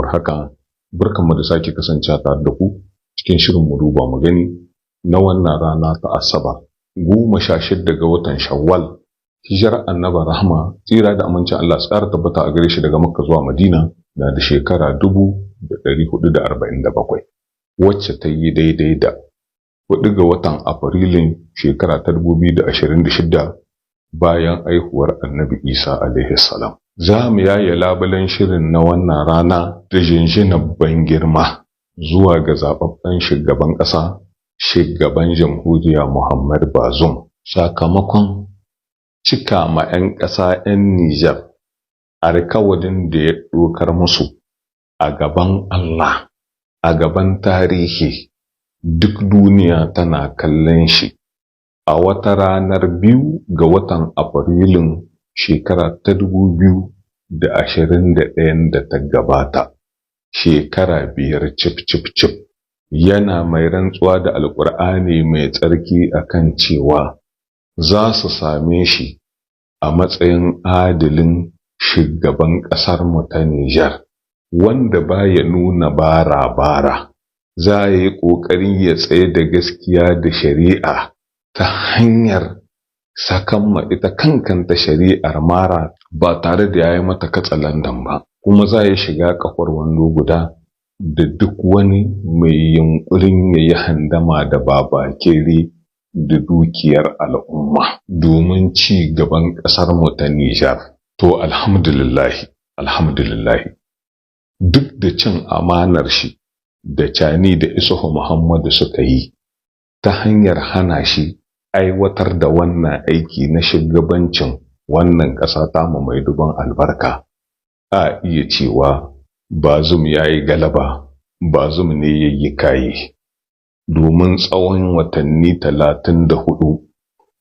warhaka, barkanmu da sake kasancewa tare da ku cikin shirin mu duba mu gani na wannan rana ta Asabar, 16 ga watan Shawwal, hijirar Annabi Rahma, tsira da amincin Allah su ƙara tabbata a gare shi daga Makka zuwa Madina na da shekara 1447, wacce ta yi daidai da 4 ga watan Afrilun shekara ta 2026 bayan aihuwar Annabi Isa alaihi salam. Za mu yaye labulen shirin na wannan rana da jinjinar ban girma zuwa ga zaɓaɓɓen shugaban ƙasa, shugaban jamhuriya Muhammad Bazoum, sakamakon cika ma 'yan ƙasa 'yan Nijar alkawarin da ya ɗokar musu a gaban Allah, a gaban tarihi, duk duniya tana kallon shi a wata ranar 2 ga watan Afrilun shekara ta 2021 da ta gabata, shekara 5 cif, yana mai rantsuwa da Alƙur'ani mai tsarki akan cewa za su same shi a matsayin adalin shugaban ƙasarmu ta Nijar, wanda baya nuna bara-bara, za ya yi ƙoƙarin ya tsaye da gaskiya da shari'a ta hanyar sakan ma ita kankanta shari'ar mara ba tare da ya yi mata katsalandan ba, kuma za ya shiga kafar wando guda da duk wani mai yunƙurin ya yi handama da babakere da dukiyar al'umma domin ci gaban ƙasarmu ta Nijar. To alhamdulillahi, duk da cin amanar shi da Cani da Isuhu Muhammadu suka yi ta hanyar hana shi aiwatar da wannan aiki na shugabancin wannan ƙasa tamu mai duban albarka, a iya cewa Bazoum ya yi galaba, Bazoum ne ya yi kayi, domin tsawon watanni 34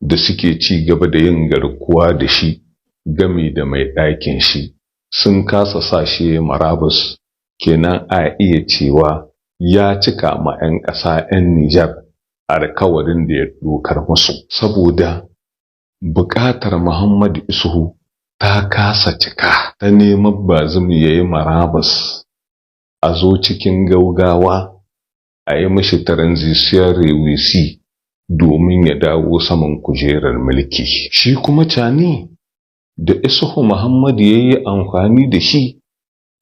da suke ci gaba da yin garkuwa da shi game da mai ɗakin shi sun kasa sa shi marabus. Kenan a iya cewa ya cika ma 'yan ƙasa 'yan Nijar alkawarin da ya ɗokar musu, saboda buƙatar Muhammadu Isuhu ta kasa cika ta neman Bazoum ya yi marabus, a zo cikin gaugawa a yi mashi transition rewisi domin ya dawo saman kujerar mulki. Shi kuma Cani da Isuhu Muhammadu ya yi amfani da shi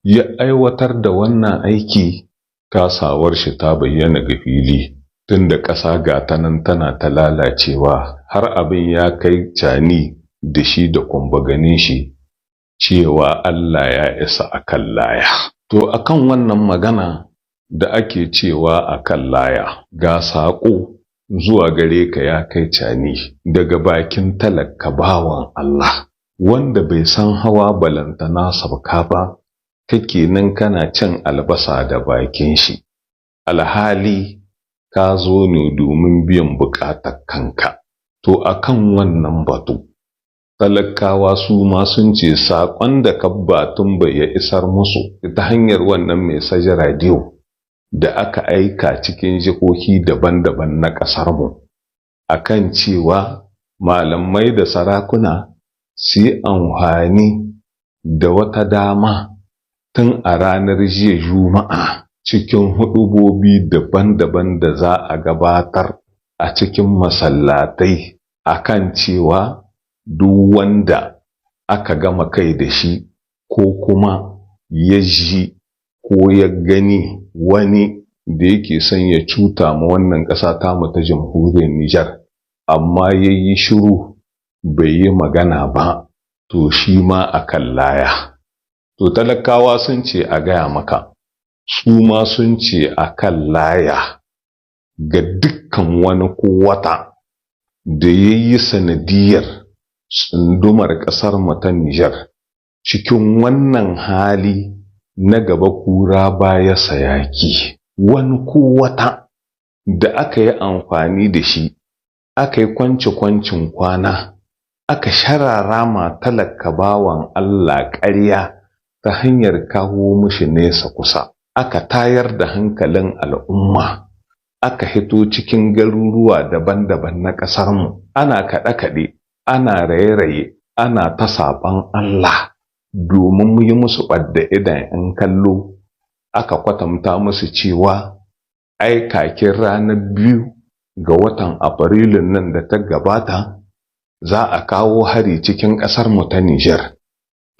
ya aiwatar da wannan aiki, kasawar shi ta bayyana ga fili, tunda ƙasa ga ta nan tana ta lalacewa, har abin ya kai Cani da shi da kumbaganin shi cewa Allah ya isa akan laya. To akan wannan magana da ake cewa akan laya, ga saƙo zuwa gare ka ya kai Cani daga bakin talaka bawan Allah, wanda bai san hawa balantana sabka ba, kake nan kana cin albasa da bakin shi, alhali ka zo ne domin biyan buƙatar kanka. To akan wannan batu, talakawa su ma sun ce saƙon da kabbatun bai ya isar musu ta hanyar wannan message radio da aka aika cikin jihohi daban-daban na ƙasarmu, akan cewa malamai da sarakuna su yi amfani da wata dama tun a ranar jiya Juma'a cikin huɗubobi daban-daban da za a gabatar a cikin masallatai, akan cewa duk wanda aka gama kai da shi ko kuma ya ji ko ya gani wani da yake son ya cuta ma wannan ƙasa tamu ta jamhuriyar Nijar, amma ya yi shiru bai yi magana ba, to shi ma akan laya. To talakawa sun ce a gaya maka, su ma sun ce akan laya ga dukkan wani ko wata da ya yi sanadiyar tsundumar ƙasar mu ta Nijar cikin wannan hali na gaba kura baya sayaki. Wani ko wata da aka yi amfani da shi, aka yi kwance-kwancin kwana, aka sharara ma talaka bawan Allah ƙarya ta hanyar kawo mishi nesa kusa, aka tayar da hankalin al'umma, aka hito cikin garuruwa daban-daban na ƙasarmu, ana kaɗe-kaɗe, ana raye-raye, ana ta saɓon Allah domin mu yi musu ɓadda idan 'yan kallo aka kwatanta musu cewa ai kakin ranar 2 ga watan Afrilun nan da ta gabata za a kawo hari cikin ƙasarmu ta Nijar.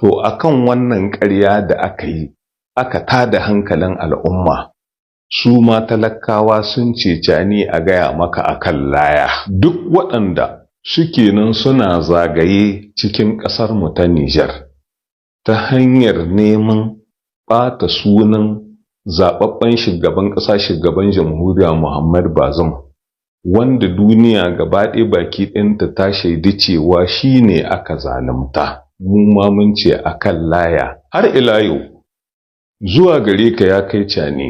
To akan wannan ƙarya da aka yi, aka tada hankalin al'umma, su ma talakawa sun ce cani a gaya maka akan laya. Duk waɗanda suke nan suna zagaye cikin ƙasarmu ta Nijar ta hanyar neman ɓata sunan zaɓaɓɓen shugaban ƙasa, shugaban jamhuriya Muhammad Bazoum, wanda duniya gaba ɗaya baki ɗinta ta shaidi cewa shi ne aka zalunta. Mu ma mun ce akan laya. Har ila yau, zuwa gare ka ya kai cani,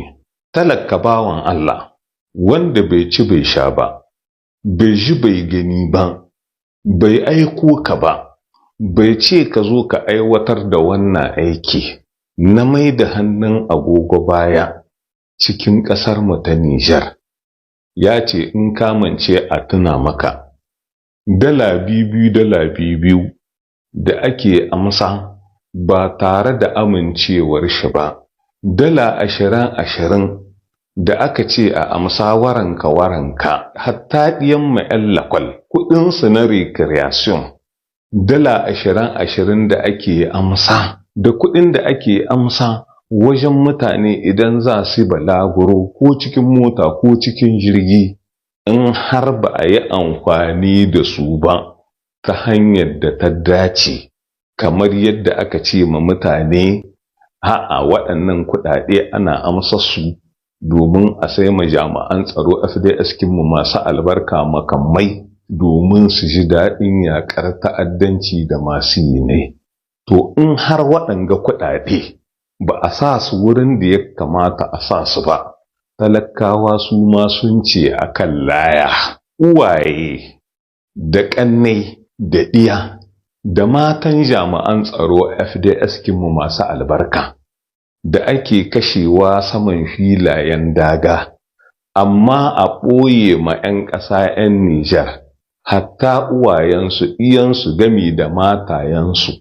talaka bawan Allah, wanda bai ci bai sha ba, bai ji bai gani ba, bai aiko ka ba, bai ce ka zo ka aiwatar da wannan aiki na mai da hannun agogo baya cikin ƙasarmu ta Nijar. Ya ce in kamance a tuna maka, dala biyu da ake amsa ba tare da amincewar shi ba, dala 20 da aka ce a amsa waranka, hatta ɗiyan ma'yan lakwal kuɗinsu na recreation, dala 20 da ake amsa, da kuɗin da ake amsa wajen mutane idan za su balaguro ko cikin mota ko cikin jirgi, in har ba a yi amfani da su ba ta hanyar da ta dace, kamar yadda aka ce ma mutane a'a waɗannan kuɗaɗe ana amsa su domin a sai ma jami'an tsaro FDS kinmu masu albarka makamai domin su ji daɗin yaƙar ta'addanci da masu yi ne. To in har waɗanga kuɗaɗe ba a sa su wurin da ya kamata a sa su ba, talakawa su ma sun ce akan laya. Uwaye da ƙannai da ɗiya da matan jami'an tsaro FDS kinmu masu albarka da ake kashewa saman filayen daga, amma a ɓoye ma 'yan ƙasa 'yan Nijar, hatta uwayensu, ɗiyansu gami da matayensu,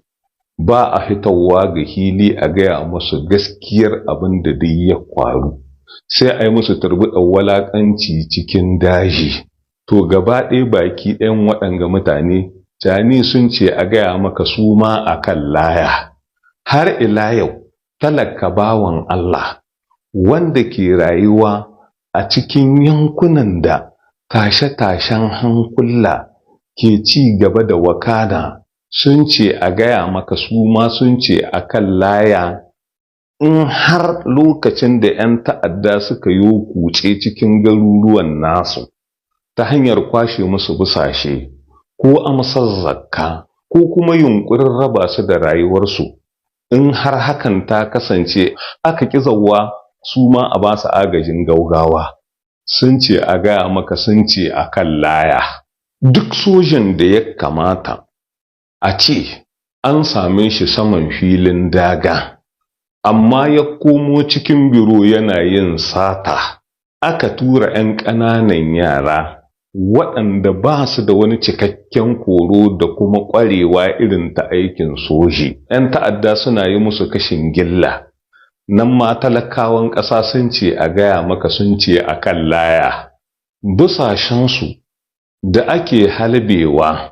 ba a fitowa ga hili a gaya musu gaskiyar abin da dai ya faru, sai a yi musu turbuɗar walaƙanci cikin daji. To gaba ɗaya baki ɗayan waɗanga mutane, cani sun ce a gaya maka su ma a kan laya. Har ila yau, talaka bawan Allah, wanda ke rayuwa a cikin yankunan da tashe-tashen hankula ke ci gaba da wakana, sun ce a gaya maka su ma sun ce a kan laya. In har lokacin da 'yan ta'adda suka yi kuce cikin garuruwan nasu ta hanyar kwashe musu busashe ko amsar zakka ko kuma yunkurin raba su da rayuwarsu, in har hakan ta kasance aka ƙi zawwa su ma a ba su agajin gaugawa, sun ce a gaya maka sun ce a kan laya. Duk sojan da ya kamata a ce an same shi saman filin daga, amma ya komo cikin biro yana yin sata, aka tura 'yan ƙananan yara waɗanda ba su da wani cikakken koro da kuma ƙwarewa irin ta aikin soji. 'Yan ta'adda suna yi musu kashin gilla. Nan ma talakawan ƙasa sun ce a gaya maka sun ce a kan laya. Busashensu da ake halbewa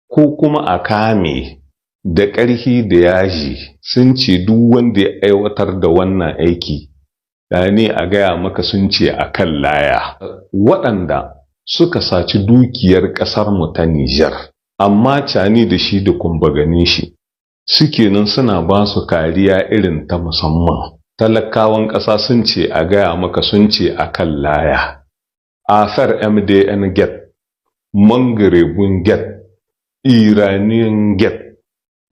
ko kuma a kame da ƙarfi da yaji, sun ce duk wanda ya aiwatar da wannan aiki, ne a gaya maka sun ce a kan laya. Waɗanda suka saci dukiyar ƙasarmu ta Nijar, amma cani da shi da kumbaganin shi, suke nan suna ba su kariya irin ta musamman. Talakawan ƙasa sun ce a gaya maka sun ce a kan laya. Afar MDN Get, Mangarebun Get, Iranian Get,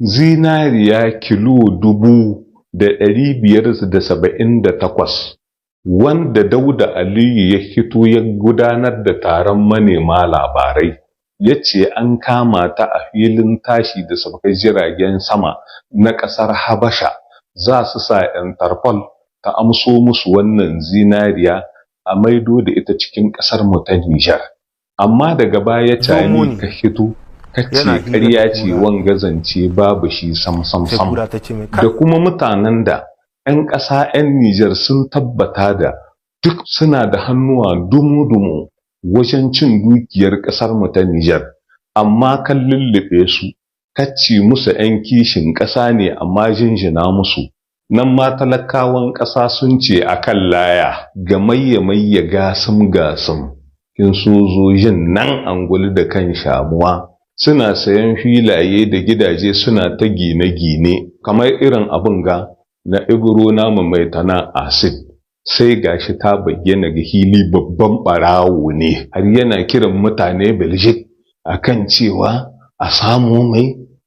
zinariya kilo 578, wanda Dauda Aliyu ya fito ya gudanar da taron manema labarai, ya ce an kama ta a filin tashi da saukar jiragen sama na ƙasar Habasha, za su sa Interpol ta amso musu wannan zinariya a maido da ita cikin ƙasar mu ta Nijar. Amma daga baya cani ka fito kace ƙarya ce wanga zance babu shi sam da kuma mutanen da 'yan ƙasa 'yan Nijar sun tabbata da duk suna da hannuwa dumu-dumu wajen cin dukiyar ƙasarmu ta Nijar, amma kan lullube su, kacce musu 'yan kishin ƙasa ne amma jinjina musu. Nan ma talakawan ƙasa sun ce a kan laya ga mayya gasum kin sojojin nan angulu da kan shamuwa suna sayan filaye da gidaje suna ta gine-gine kamar irin abin ga na ibro namu mai tana acid. Sai gashi ta bayyana ga hili babban ɓarawo ne har yana kiran mutane Belgique akan cewa a samu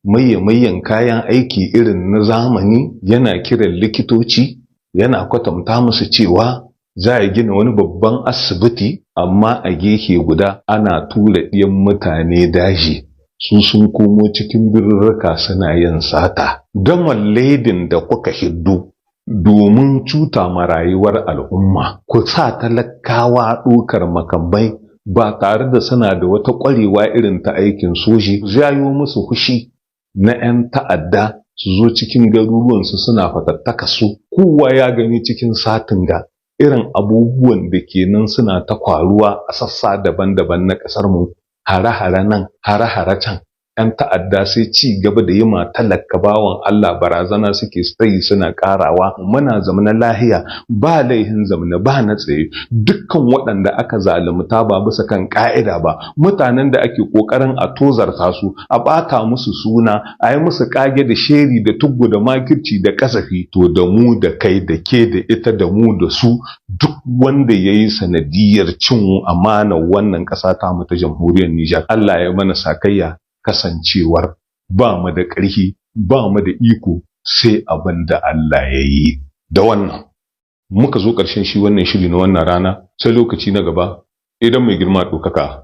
mayyan kayan aiki irin na zamani, yana kiran likitoci yana kwatanta musu cewa za a gina wani babban asibiti, amma a gefe guda ana tura ɗiyan mutane daji su sun komo cikin birrika suna yin sata. Gaman ledin da kuka hiddu domin cuta ma rayuwar al'umma, ku sa talakawa ɗaukar makamai ba tare da suna da wata ƙwarewa irin ta aikin soji, jayo musu fushi na 'yan ta'adda su zo cikin garuruwansu suna fatattaka su. Kowa ya gani cikin satin ga irin abubuwan da kenan suna ta kwaruwa a sassa daban-daban na ƙasar mu, hare-hare nan, hare-hare can. 'Yan ta'adda sai ci gaba da yi ma talaka bawan Allah barazana suke tsayi suna ƙarawa. Muna zamana lahiya, ba laihin zamana ba na tsaye. Dukkan waɗanda aka zalunta ba bisa kan ƙa'ida ba, mutanen da ake ƙoƙarin a tozarta su, a ɓata musu suna, a yi musu ƙage da sheri da tuggu da makirci da ƙasafi, to da mu da kai da ke da ita da mu da su, duk wanda ya yi sanadiyar cin amanar wannan ƙasa ta mu ta jamhuriyar Nijar, Allah ya mana sakayya, kasancewar ba mu da ƙarfi ba mu da iko sai abin da Allah ya yi. Da wannan muka zo ƙarshen shi wannan shiri na wannan rana, sai lokaci na gaba idan mai girma ɗaukaka